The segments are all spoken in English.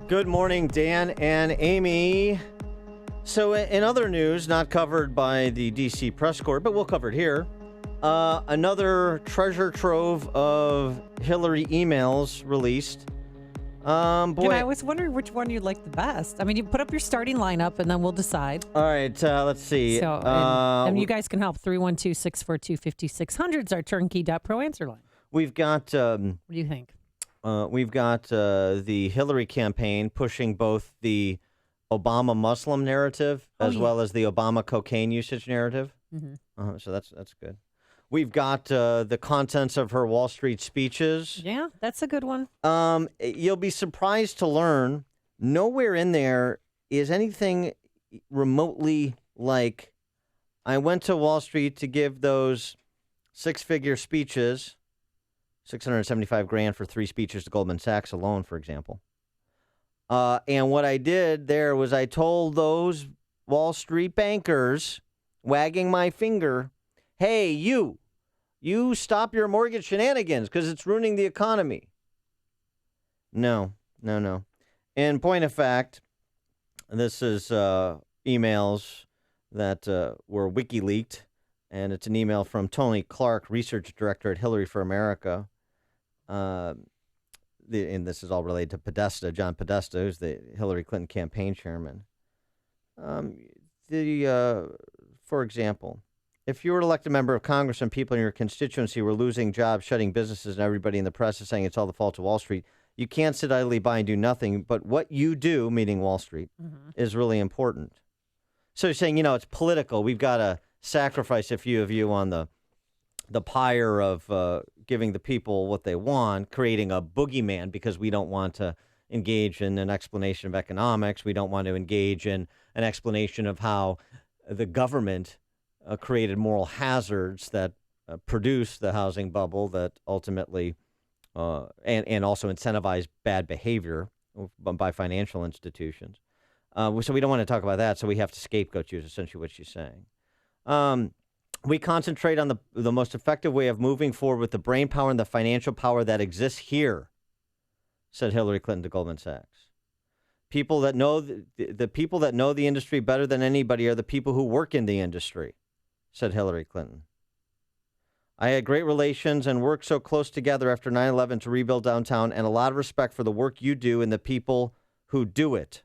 Good morning, Dan and Amy. So in other news, not covered by the D.C. press corps, but we'll cover it here, another treasure trove of Hillary emails released. I was wondering which one you like the best. I mean, you put up your starting lineup, and then we'll decide. All right, let's see. So, and you guys can help. 312-642-5600 is our turnkey.pro answer line. We've got... what do you think? We've got the Hillary campaign pushing both the Obama Muslim narrative as well as the Obama cocaine usage narrative. Mm-hmm. So that's good. We've got the contents of her Wall Street speeches. Yeah, that's a good one. You'll be surprised to learn nowhere in there is anything remotely like, I went to Wall Street to give those six-figure speeches, $675,000 for 3 speeches to Goldman Sachs alone, for example. And what I did there was I told those Wall Street bankers, wagging my finger, hey, you stop your mortgage shenanigans because it's ruining the economy. No. In point of fact, this is emails that were WikiLeaked, and it's an email from Tony Clark, research director at Hillary for America. And this is all related to Podesta, John Podesta, who's the Hillary Clinton campaign chairman. For example, if you were elected member of Congress and people in your constituency were losing jobs, shutting businesses, and everybody in the press is saying it's all the fault of Wall Street, you can't sit idly by and do nothing. But what you do, meaning Wall Street, is really important. So you're saying, it's political. We've got to sacrifice a few of you on the pyre of giving the people what they want, creating a boogeyman because we don't want to engage in an explanation of economics. We don't want to engage in an explanation of how the government created moral hazards that produced the housing bubble that ultimately and also incentivized bad behavior by financial institutions. So we don't want to talk about that, so we have to scapegoat you is essentially what she's saying. We concentrate on the most effective way of moving forward with the brain power and the financial power that exists here, said Hillary Clinton to Goldman Sachs. People that know the people that know the industry better than anybody are the people who work in the industry, said Hillary Clinton. I had great relations and worked so close together after 9/11 to rebuild downtown, and a lot of respect for the work you do and the people who do it,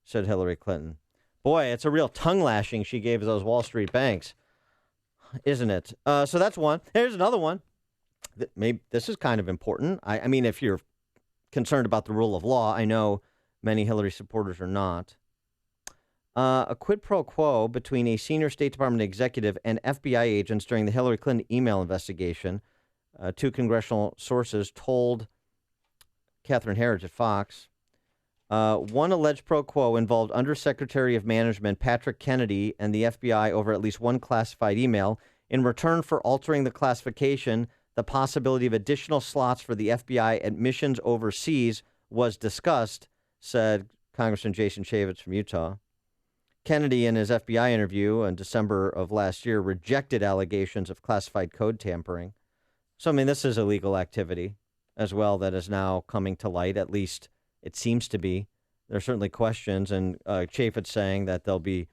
said Hillary Clinton. Boy, it's a real tongue lashing she gave those Wall Street banks, isn't it? So that's one. Here's another one. Maybe this is kind of important. I mean, if you're concerned about the rule of law, I know many Hillary supporters are not. A quid pro quo between a senior State Department executive and FBI agents during the Hillary Clinton email investigation, 2 congressional sources told Catherine Herridge at Fox. One alleged pro quo involved Undersecretary of Management Patrick Kennedy and the FBI over at least one classified email. In return for altering the classification, the possibility of additional slots for the FBI at missions overseas was discussed, said Congressman Jason Chaffetz from Utah. Kennedy, in his FBI interview in December of last year, rejected allegations of classified code tampering. So, I mean, this is illegal activity as well that is now coming to light, at least it seems to be. There are certainly questions, and Chaffetz saying that there'll be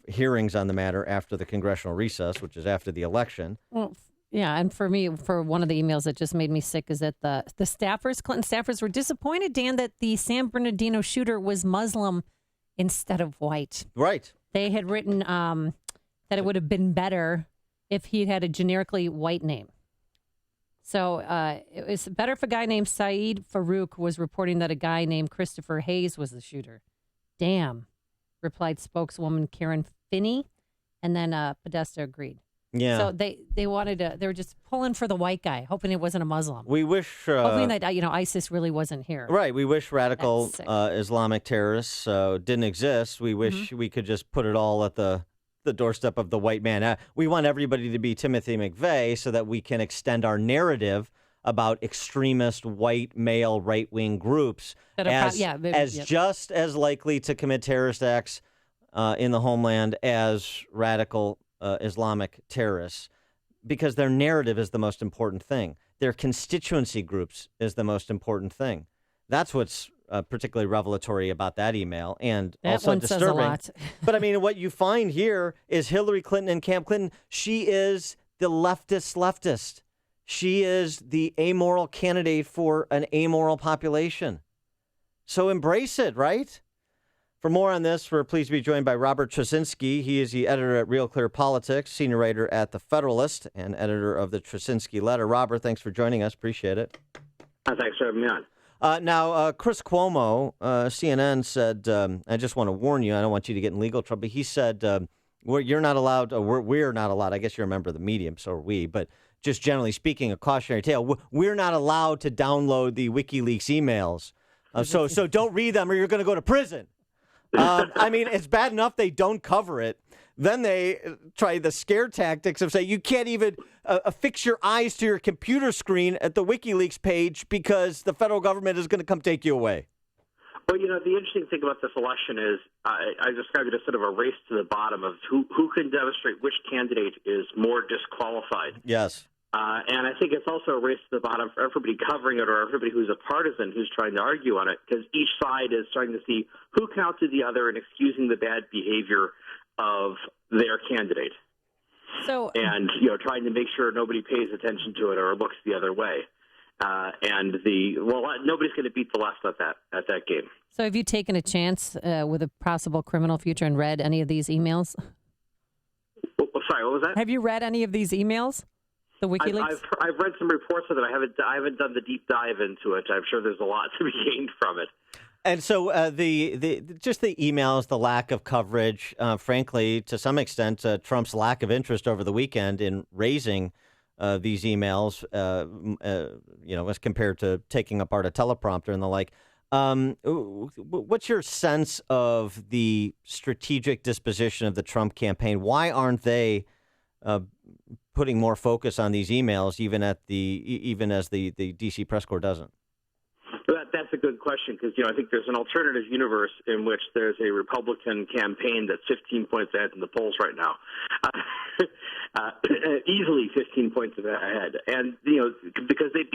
hearings on the matter after the congressional recess, which is after the election. Well, yeah, and for me, for one of the emails that just made me sick is that the staffers, Clinton staffers, were disappointed, Dan, that the San Bernardino shooter was Muslim instead of white. Right. They had written that it would have been better if he had a generically white name. So it was better if a guy named Saeed Farouk was reporting that a guy named Christopher Hayes was the shooter. Damn, replied spokeswoman Karen Finney, and then Podesta agreed. Yeah. So they wanted to. They were just pulling for the white guy, hoping it wasn't a Muslim. We wish hoping that ISIS really wasn't here. Right. We wish radical Islamic terrorists didn't exist. We wish we could just put it all at the doorstep of the white man. We want everybody to be Timothy McVeigh so that we can extend our narrative about extremist white male right-wing groups just as likely to commit terrorist acts in the homeland as radical Islamic terrorists, because their narrative is the most important thing. Their constituency groups is the most important thing. That's what's particularly revelatory about that email, and That also one disturbing. says a lot. But I mean, what you find here is Hillary Clinton and Camp Clinton. She is the leftist. She is the amoral candidate for an amoral population. So embrace it, right? For more on this, we're pleased to be joined by Robert Tracinski. He is the editor at Real Clear Politics, senior writer at The Federalist, and editor of the Tracinski Letter. Robert, thanks for joining us. Appreciate it. Thanks for having me on. Now, Chris Cuomo, CNN, said, I just want to warn you, I don't want you to get in legal trouble. But he said, you're not allowed, we're not allowed, I guess you're a member of the medium, so are we, but just generally speaking, a cautionary tale, we're not allowed to download the WikiLeaks emails. So don't read them or you're going to go to prison. I mean, it's bad enough they don't cover it. Then they try the scare tactics of saying you can't even affix your eyes to your computer screen at the WikiLeaks page because the federal government is going to come take you away. Well, the interesting thing about this election is I described it as sort of a race to the bottom of who can demonstrate which candidate is more disqualified. Yes. And I think it's also a race to the bottom for everybody covering it or everybody who's a partisan who's trying to argue on it, because each side is starting to see who can outdo the other and excusing the bad behavior of their candidate. So, and trying to make sure nobody pays attention to it or looks the other way. Nobody's going to beat the left at that game. So have you taken a chance with a possible criminal future and read any of these emails? Sorry, what was that? Have you read any of these emails? The WikiLeaks? I've read some reports of it. I haven't done the deep dive into it. I'm sure there's a lot to be gained from it. And so the emails, the lack of coverage, frankly, to some extent, Trump's lack of interest over the weekend in raising these emails, as compared to taking apart a teleprompter and the like. What's your sense of the strategic disposition of the Trump campaign? Why aren't they putting more focus on these emails, even as the D.C. press corps doesn't? That's a good question, because I think there's an alternative universe in which there's a Republican campaign that's 15 points ahead in the polls right now, easily 15 points ahead, and because they'd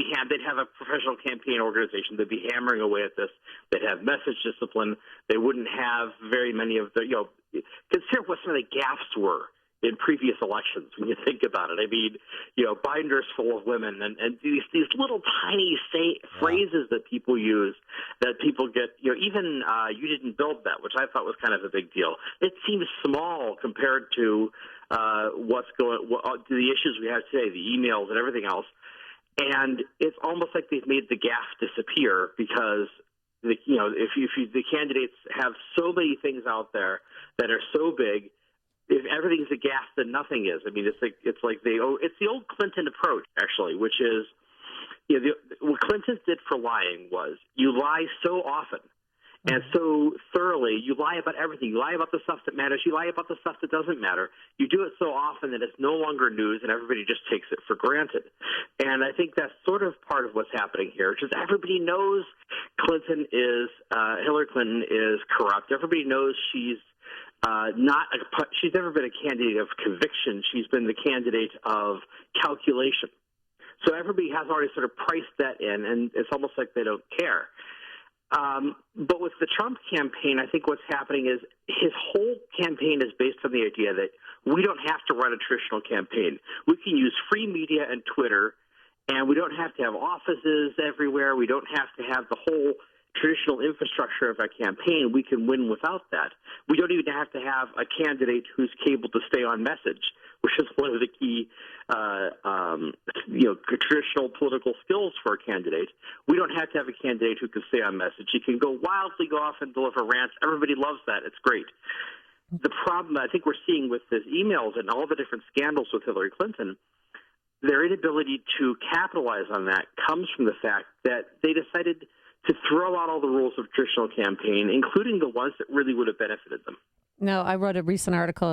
have a professional campaign organization, they'd be hammering away at this, they'd have message discipline, they wouldn't have very many of the consider what some of the gaffes were in previous elections, when you think about it. I mean, binders full of women and these little tiny phrases that people use that people get, even you didn't build that, which I thought was kind of a big deal. It seems small compared to to the issues we have today, the emails and everything else. And it's almost like they've made the gaffe disappear because the candidates have so many things out there that are so big. If everything's a gas, then nothing is. I mean, it's the old Clinton approach, actually, which is, what Clinton did for lying was you lie so often and so thoroughly. You lie about everything. You lie about the stuff that matters. You lie about the stuff that doesn't matter. You do it so often that it's no longer news, and everybody just takes it for granted. And I think that's sort of part of what's happening here, which is everybody knows Hillary Clinton is corrupt. Everybody knows she's she's never been a candidate of conviction. She's been the candidate of calculation. So everybody has already sort of priced that in, and it's almost like they don't care. But with the Trump campaign, I think what's happening is his whole campaign is based on the idea that we don't have to run a traditional campaign. We can use free media and Twitter, and we don't have to have offices everywhere. We don't have to have the whole traditional infrastructure of a campaign. We can win without that. We don't even have to have a candidate who's capable to stay on message, which is one of the key, traditional political skills for a candidate. We don't have to have a candidate who can stay on message. He can go off and deliver rants. Everybody loves that. It's great. The problem I think we're seeing with these emails and all the different scandals with Hillary Clinton, their inability to capitalize on that comes from the fact that they decided to throw out all the rules of traditional campaign, including the ones that really would have benefited them. No, I wrote a recent article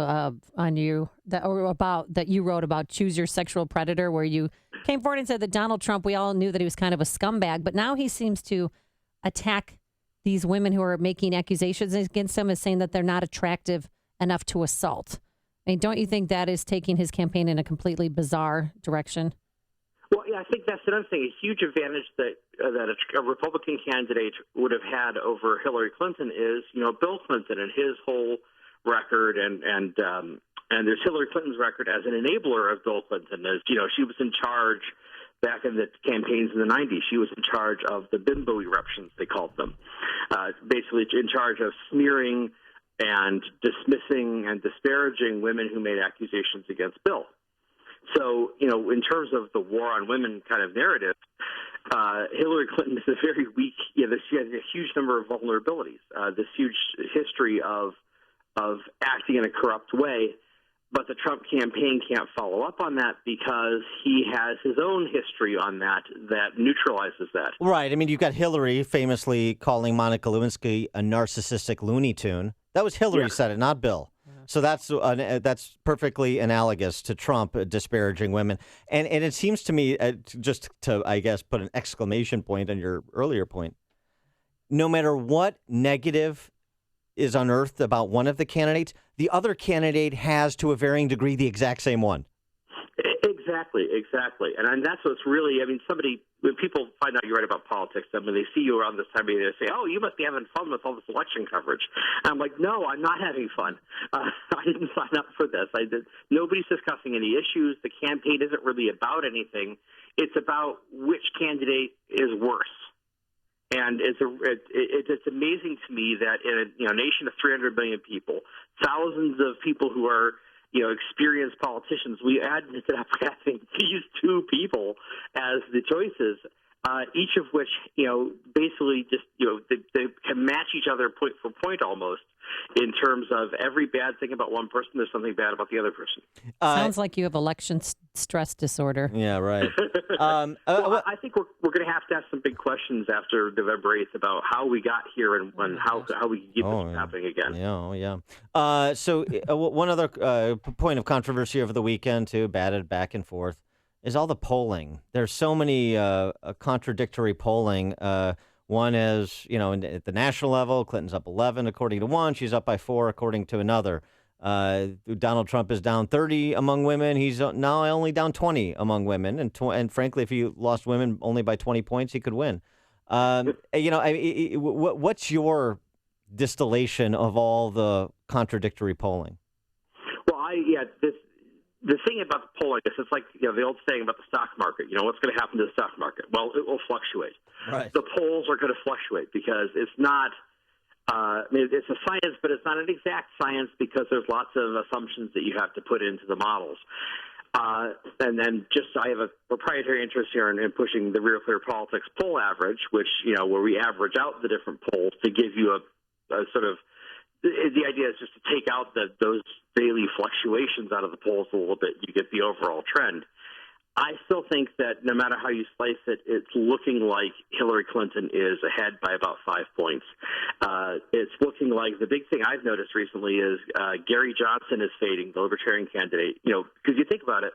on you that you wrote about Choose Your Sexual Predator, where you came forward and said that Donald Trump, we all knew that he was kind of a scumbag, but now he seems to attack these women who are making accusations against him as saying that they're not attractive enough to assault. I mean, don't you think that is taking his campaign in a completely bizarre direction? Well, yeah, I think that's another thing. A huge advantage that a Republican candidate would have had over Hillary Clinton is, Bill Clinton and his whole record, and there's Hillary Clinton's record as an enabler of Bill Clinton. As she was in charge back in the campaigns in the 90s. She was in charge of the bimbo eruptions, they called them, basically in charge of smearing and dismissing and disparaging women who made accusations against Bill. So, in terms of the war on women kind of narrative, Hillary Clinton is a very weak, she has a huge number of vulnerabilities, this huge history of acting in a corrupt way. But the Trump campaign can't follow up on that because he has his own history on that neutralizes that. Right. I mean, you've got Hillary famously calling Monica Lewinsky a narcissistic Looney Tune. That was Hillary said it, not Bill. So that's perfectly analogous to Trump disparaging women. And it seems to me, just to, I guess, put an exclamation point on your earlier point, no matter what negative is unearthed about one of the candidates, the other candidate has, to a varying degree, the exact same one. Exactly. And that's what's really, when people find out you write about politics, and when they see you around this time of year, they say, oh, you must be having fun with all this election coverage. And I'm like, no, I'm not having fun. I didn't sign up for this. Nobody's discussing any issues. The campaign isn't really about anything. It's about which candidate is worse. And it's amazing to me that in a nation of 300 million people, thousands of people who are experienced politicians, we ended up having these two people as the choices, each of which basically just they can match each other point for point almost in terms of every bad thing about one person, there's something bad about the other person. Sounds like you have election stress disorder. Yeah, right. I think we're going to have some big questions after November 8th about how we got here and how we can keep this from happening again. Yeah. So one other point of controversy over the weekend, too, batted back and forth, is all the polling. There's so many contradictory polling. One is, at the national level, Clinton's up 11 according to one. She's up by 4 according to another. Donald Trump is down 30 among women. He's now only down 20 among women. And frankly, if he lost women only by 20 points, he could win. What's your distillation of all the contradictory polling? Well, the thing about the polling is it's like the old saying about the stock market. What's going to happen to the stock market? Well, it will fluctuate. Right. The polls are going to fluctuate because it's not. It's a science, but it's not an exact science because there's lots of assumptions that you have to put into the models. And then I have a proprietary interest here in pushing the Real Clear Politics poll average, which where we average out the different polls to give you a sort of. The idea is just to take out those daily fluctuations out of the polls a little bit. You get the overall trend. I still think that no matter how you slice it, it's looking like Hillary Clinton is ahead by about 5 points. It's looking like the big thing I've noticed recently is Gary Johnson is fading, the Libertarian candidate. Because you think about it,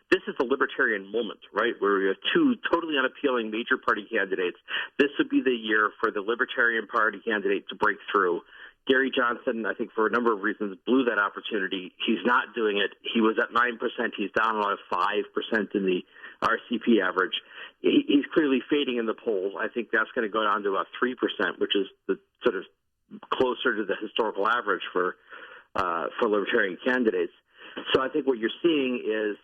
this is the Libertarian moment, right, where we have two totally unappealing major party candidates. This would be the year for the Libertarian Party candidate to break through. Gary Johnson, I think for a number of reasons, blew that opportunity. He's not doing it. He was at 9%. He's down about 5% in the RCP average. He's clearly fading in the polls. I think that's going to go down to about 3%, which is the sort of closer to the historical average for Libertarian candidates. So I think what you're seeing is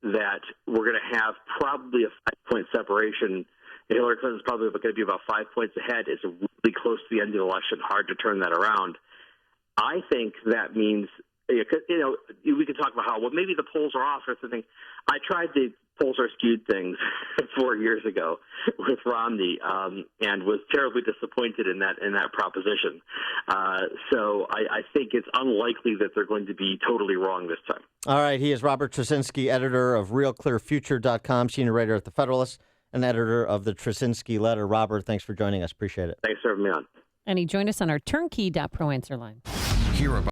that we're going to have probably a 5-point separation. Hillary Clinton's probably going to be about 5 points ahead. It's really close to the end of the election, hard to turn that around. I think that means, we could talk about how, maybe the polls are off or something. I tried the polls are skewed things 4 years ago with Romney and was terribly disappointed in that proposition. So I think it's unlikely that they're going to be totally wrong this time. All right. He is Robert Tracinski, editor of RealClearFuture.com, senior writer at The Federalist, and editor of the Tracinski Letter. Robert, thanks for joining us. Appreciate it. Thanks for having me on. And he joined us on our turnkey.pro answer line. Hear about